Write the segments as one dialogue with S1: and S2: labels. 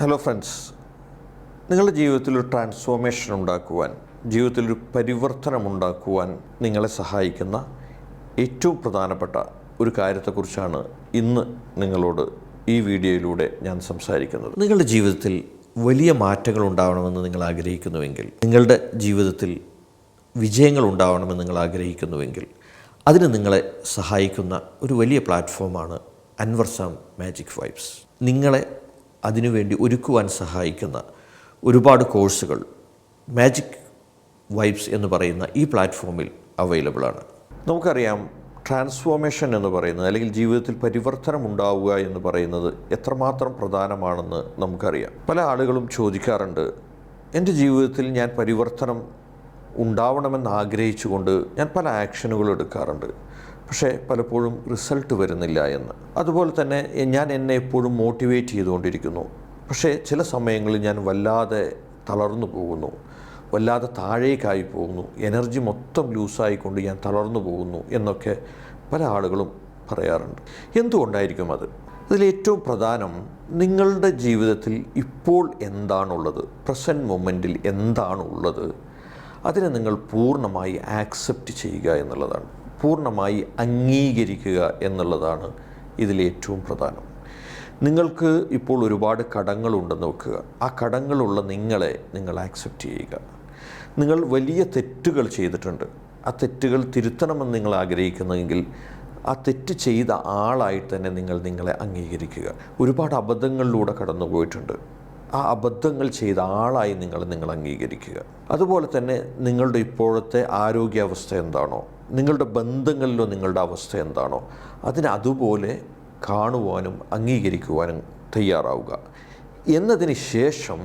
S1: Hello friends, നിങ്ങളുടെ ജീവിതത്തിലൊരു transformation ഉണ്ടാക്കുവാൻ, ജീവിതത്തിലൊരു പരിവർത്തനം ഉണ്ടാക്കുവാൻ നിങ്ങളെ സഹായിക്കുന്ന ഏറ്റവും പ്രധാനപ്പെട്ട ഒരു കാര്യത്തെക്കുറിച്ചാണ് ഇന്ന് നിങ്ങളോട് ഈ വീഡിയോയിലൂടെ ഞാൻ സംസാരിക്കുന്നത്. നിങ്ങളുടെ ജീവിതത്തിൽ വലിയ മാറ്റങ്ങൾ ഉണ്ടാവണമെന്ന് നിങ്ങൾ ആഗ്രഹിക്കുന്നുവെങ്കിൽ, നിങ്ങളുടെ ജീവിതത്തിൽ വിജയങ്ങൾ ഉണ്ടാവണമെന്ന് നിങ്ങൾ ആഗ്രഹിക്കുന്നുവെങ്കിൽ, അതിന് നിങ്ങളെ സഹായിക്കുന്ന ഒരു വലിയ പ്ലാറ്റ്ഫോമാണ് അൻവർ സാം മാജിക് വൈബ്സ്. നിങ്ങളെ അതിനുവേണ്ടി ഒരുക്കുവാൻ സഹായിക്കുന്ന ഒരുപാട് കോഴ്സുകൾ മാജിക് വൈബ്സ് എന്ന് പറയുന്ന ഈ പ്ലാറ്റ്ഫോമിൽ അവൈലബിൾ ആണ്. നമുക്കറിയാം, ട്രാൻസ്ഫോർമേഷൻ എന്ന് പറയുന്നത്, അല്ലെങ്കിൽ ജീവിതത്തിൽ പരിവർത്തനം ഉണ്ടാവുക എന്ന് പറയുന്നത് എത്രമാത്രം പ്രധാനമാണെന്ന് നമുക്കറിയാം. പല ആളുകളും ചോദിക്കാറുണ്ട്, എൻ്റെ ജീവിതത്തിൽ ഞാൻ പരിവർത്തനം ഉണ്ടാവണമെന്ന് ആഗ്രഹിച്ചുകൊണ്ട് ഞാൻ പല ആക്ഷനുകളും എടുക്കാറുണ്ട്, പക്ഷേ പലപ്പോഴും റിസൾട്ട് വരുന്നില്ല എന്ന്. അതുപോലെ തന്നെ ഞാൻ എന്നെ എപ്പോഴും മോട്ടിവേറ്റ് ചെയ്തുകൊണ്ടിരിക്കുന്നു, പക്ഷേ ചില സമയങ്ങളിൽ ഞാൻ വല്ലാതെ തളർന്നു പോകുന്നു, വല്ലാതെ താഴേക്കായി പോകുന്നു, എനർജി മൊത്തം ലൂസായിക്കൊണ്ട് ഞാൻ തളർന്നു പോകുന്നു എന്നൊക്കെ പല ആളുകളും പറയാറുണ്ട്. എന്തുകൊണ്ടായിരിക്കും അത്? അതിലേറ്റവും പ്രധാനം, നിങ്ങളുടെ ജീവിതത്തിൽ ഇപ്പോൾ എന്താണുള്ളത്, പ്രസൻറ്റ് മൊമെൻറ്റിൽ എന്താണുള്ളത്, അതിനെ നിങ്ങൾ പൂർണ്ണമായി ആക്സെപ്റ്റ് ചെയ്യുക എന്നുള്ളതാണ്, പൂർണ്ണമായി അംഗീകരിക്കുക എന്നുള്ളതാണ് ഇതിലേറ്റവും പ്രധാനം. നിങ്ങൾക്ക് ഇപ്പോൾ ഒരുപാട് കടങ്ങളുണ്ടെന്ന് വെക്കുക. ആ കടങ്ങളുള്ള നിങ്ങളെ നിങ്ങൾ ആക്സെപ്റ്റ് ചെയ്യുക. നിങ്ങൾ വലിയ തെറ്റുകൾ ചെയ്തിട്ടുണ്ട്, ആ തെറ്റുകൾ തിരുത്തണമെന്ന് നിങ്ങൾ ആഗ്രഹിക്കുന്നെങ്കിൽ ആ തെറ്റ് ചെയ്ത ആളായിട്ട് തന്നെ നിങ്ങൾ നിങ്ങളെ അംഗീകരിക്കുക. ഒരുപാട് അബദ്ധങ്ങളിലൂടെ കടന്നു പോയിട്ടുണ്ട്, ആ അബദ്ധങ്ങൾ ചെയ്ത ആളായി നിങ്ങൾ അംഗീകരിക്കുക. അതുപോലെ തന്നെ നിങ്ങളുടെ ഇപ്പോഴത്തെ ആരോഗ്യാവസ്ഥ എന്താണോ, നിങ്ങളുടെ ബന്ധങ്ങളിലോ നിങ്ങളുടെ അവസ്ഥ എന്താണോ, അതിനെ അതുപോലെ കാണുവാനും അംഗീകരിക്കുവാനും തയ്യാറാവുക. എന്നതിന് ശേഷം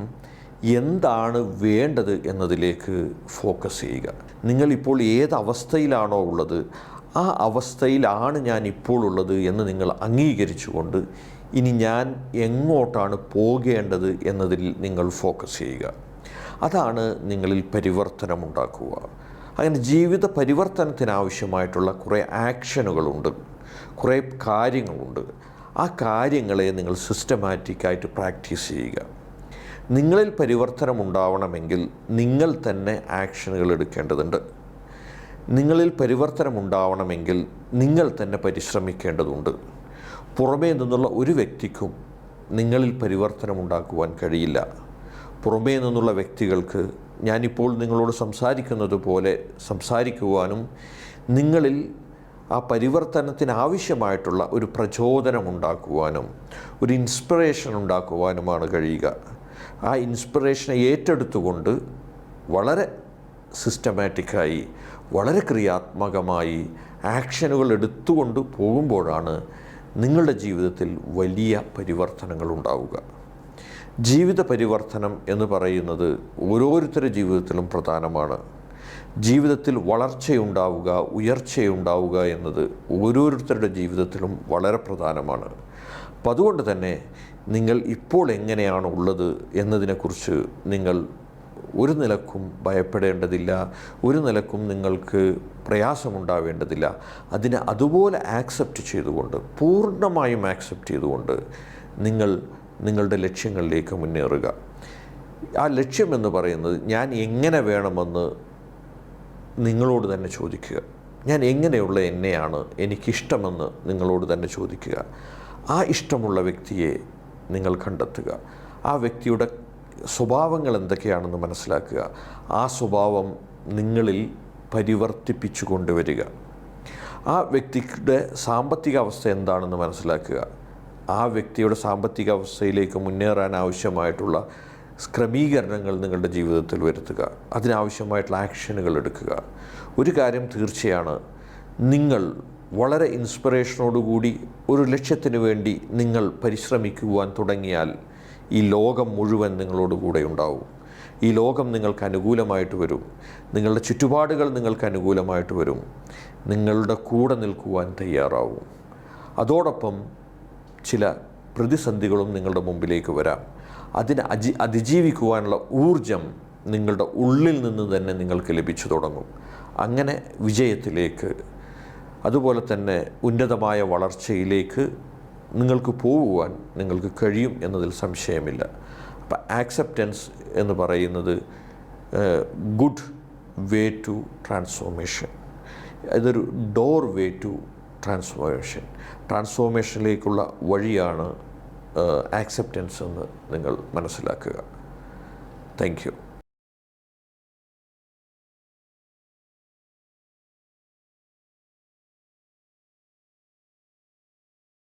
S1: എന്താണ് വേണ്ടത് എന്നതിലേക്ക് ഫോക്കസ് ചെയ്യുക. നിങ്ങളിപ്പോൾ ഏതവസ്ഥയിലാണോ ഉള്ളത്, ആ അവസ്ഥയിലാണ് ഞാൻ ഇപ്പോൾ ഉള്ളത് എന്ന് നിങ്ങൾ അംഗീകരിച്ചുകൊണ്ട് ഇനി ഞാൻ എങ്ങോട്ടാണ് പോകേണ്ടത് എന്നതിൽ നിങ്ങൾ ഫോക്കസ് ചെയ്യുക. അതാണ് നിങ്ങളിൽ പരിവർത്തനം ഉണ്ടാക്കുക. അങ്ങനെ ജീവിത പരിവർത്തനത്തിനാവശ്യമായിട്ടുള്ള കുറേ ആക്ഷനുകളുണ്ട്, കുറേ കാര്യങ്ങളുണ്ട്. ആ കാര്യങ്ങളെ നിങ്ങൾ സിസ്റ്റമാറ്റിക്കായിട്ട് പ്രാക്ടീസ് ചെയ്യുക. നിങ്ങളിൽ പരിവർത്തനം ഉണ്ടാവണമെങ്കിൽ നിങ്ങൾ തന്നെ ആക്ഷനുകൾ എടുക്കേണ്ടതുണ്ട്. നിങ്ങളിൽ പരിവർത്തനം ഉണ്ടാവണമെങ്കിൽ നിങ്ങൾ തന്നെ പരിശ്രമിക്കേണ്ടതുണ്ട്. പുറമേ നിന്നുള്ള ഒരു വ്യക്തിക്കും നിങ്ങളിൽ പരിവർത്തനം ഉണ്ടാക്കുവാൻ കഴിയില്ല. പുറമേ നിന്നുള്ള വ്യക്തികൾക്ക് ഞാനിപ്പോൾ നിങ്ങളോട് സംസാരിക്കുന്നത് പോലെ സംസാരിക്കുവാനും നിങ്ങളിൽ ആ പരിവർത്തനത്തിനാവശ്യമായിട്ടുള്ള ഒരു പ്രചോദനം ഉണ്ടാക്കുവാനും ഒരു ഇൻസ്പിറേഷൻ ഉണ്ടാക്കുവാനുമാണ് കഴിയുക. ആ ഇൻസ്പിറേഷനെ ഏറ്റെടുത്തുകൊണ്ട് വളരെ സിസ്റ്റമാറ്റിക്കായി, വളരെ ക്രിയാത്മകമായി ആക്ഷനുകൾ എടുത്തുകൊണ്ട് പോകുമ്പോഴാണ് നിങ്ങളുടെ ജീവിതത്തിൽ വലിയ പരിവർത്തനങ്ങൾ ഉണ്ടാവുക. ജീവിത പരിവർത്തനം എന്ന് പറയുന്നത് ഓരോരുത്തരുടെ ജീവിതത്തിലും പ്രധാനമാണ്. ജീവിതത്തിൽ വളർച്ചയുണ്ടാവുക, ഉയർച്ചയുണ്ടാവുക എന്നത് ഓരോരുത്തരുടെ ജീവിതത്തിലും വളരെ പ്രധാനമാണ്. അപ്പം അതുകൊണ്ട് തന്നെ നിങ്ങൾ ഇപ്പോൾ എങ്ങനെയാണ് ഉള്ളത് എന്നതിനെക്കുറിച്ച് നിങ്ങൾ ഒരു നിലക്കും ഭയപ്പെടേണ്ടതില്ല, ഒരു നിലക്കും നിങ്ങൾക്ക് പ്രയാസമുണ്ടാവേണ്ടതില്ല. അതിനെ അതുപോലെ ആക്സെപ്റ്റ് ചെയ്തുകൊണ്ട്, പൂർണ്ണമായും ആക്സെപ്റ്റ് ചെയ്തുകൊണ്ട് നിങ്ങൾ നിങ്ങളുടെ ലക്ഷ്യങ്ങളിലേക്ക് മുന്നേറുക. ആ ലക്ഷ്യമെന്ന് പറയുന്നത്, ഞാൻ എങ്ങനെ വേണമെന്ന് നിങ്ങളോട് തന്നെ ചോദിക്കുക. ഞാൻ എങ്ങനെയുള്ള എന്നെയാണ് എനിക്കിഷ്ടമെന്ന് നിങ്ങളോട് തന്നെ ചോദിക്കുക. ആ ഇഷ്ടമുള്ള വ്യക്തിയെ നിങ്ങൾ കണ്ടെത്തുക. ആ വ്യക്തിയുടെ സ്വഭാവങ്ങൾ എന്തൊക്കെയാണെന്ന് മനസ്സിലാക്കുക. ആ സ്വഭാവം നിങ്ങളിൽ പരിവർത്തിപ്പിച്ചു കൊണ്ടുവരിക. ആ വ്യക്തിയുടെ സാമ്പത്തിക അവസ്ഥ എന്താണെന്ന് മനസ്സിലാക്കുക. ആ വ്യക്തിയുടെ സാമ്പത്തിക അവസ്ഥയിലേക്ക് മുന്നേറാൻ ആവശ്യമായിട്ടുള്ള ക്രമീകരണങ്ങൾ നിങ്ങളുടെ ജീവിതത്തിൽ വരുത്തുക. അതിനാവശ്യമായിട്ടുള്ള ആക്ഷനുകൾ എടുക്കുക. ഒരു കാര്യം തീർച്ചയാണ്, നിങ്ങൾ വളരെ ഇൻസ്പിറേഷനോടുകൂടി ഒരു ലക്ഷ്യത്തിന് വേണ്ടി നിങ്ങൾ പരിശ്രമിക്കുവാൻ തുടങ്ങിയാൽ ഈ ലോകം മുഴുവൻ നിങ്ങളോട് കൂടെ ഉണ്ടാവും. ഈ ലോകം നിങ്ങൾക്ക് അനുകൂലമായിട്ട് വരും. നിങ്ങളുടെ ചുറ്റുപാടുകൾ നിങ്ങൾക്ക് അനുകൂലമായിട്ട് വരും. നിങ്ങളുടെ കൂടെ നിൽക്കുവാൻ തയ്യാറാവും. അതോടൊപ്പം ചില പ്രതിസന്ധികളും നിങ്ങളുടെ മുമ്പിലേക്ക് വരാം. അതിനെ അതിജീവിക്കുവാനുള്ള ഊർജം നിങ്ങളുടെ ഉള്ളിൽ നിന്ന് തന്നെ നിങ്ങൾക്ക് ലഭിച്ചു തുടങ്ങും. അങ്ങനെ വിജയത്തിലേക്ക്, അതുപോലെ തന്നെ ഉന്നതമായ വളർച്ചയിലേക്ക് നിങ്ങൾക്ക് പോകുവാൻ നിങ്ങൾക്ക് കഴിയും എന്നതിൽ സംശയമില്ല. അപ്പം ആക്സെപ്റ്റൻസ് എന്ന് പറയുന്നത് ഗുഡ് വേ ടു ട്രാൻസ്ഫോർമേഷൻ. ഇതൊരു ഡോർ വേ ടു ട്രാൻസ്ഫോർമേഷനിലേക്കുള്ള വഴിയാണ് ആക്സെപ്റ്റൻസ് എന്ന് നിങ്ങൾ മനസ്സിലാക്കുക. Thank you.